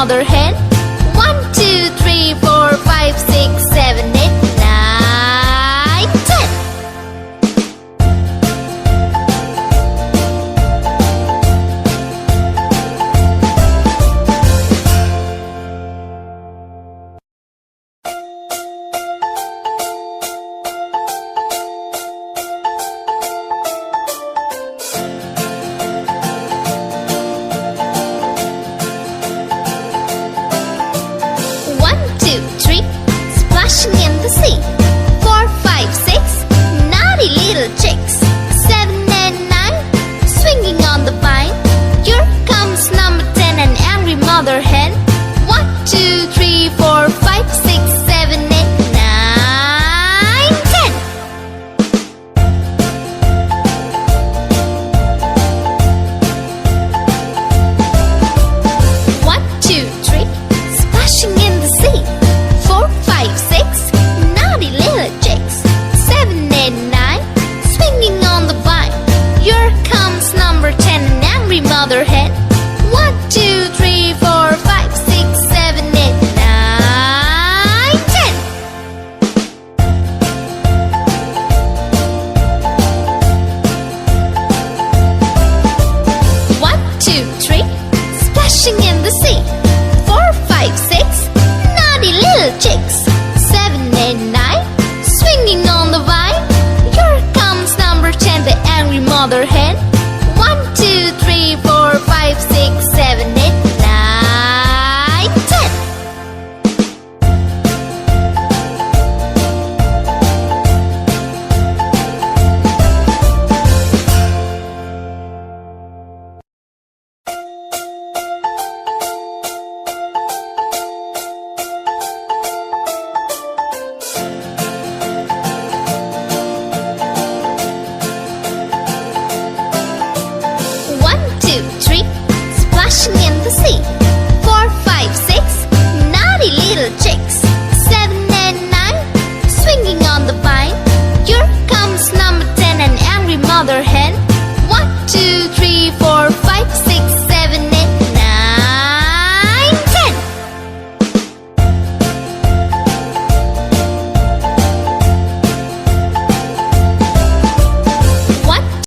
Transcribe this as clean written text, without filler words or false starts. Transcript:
mother hen. 1, 2, 3, 4, 5, 6, 7, 8, 9, 10. Splashing in the sea. 4, 5, 6, naughty little chicks. 7 and 9, swinging on the vine. Here comes number 10, an angry mother hen. 1, 2, 3, 4, 5, 6, 7, 8, 9, 10. 1, 2, 3, splashing in the sea. 4, 5, 6, naughty little chicks. 7 and 9, swinging on the vine. Here comes number 10, an angry mother hen. 1, 2, 3, 4, 5, 6, 7, 8, 9, 10. 1, 2, 3, splashing in the sea. 4, 5, 6, naughty little chicks. 7 and 9, swinging on the vine. Here comes number 10, the angry mother hen.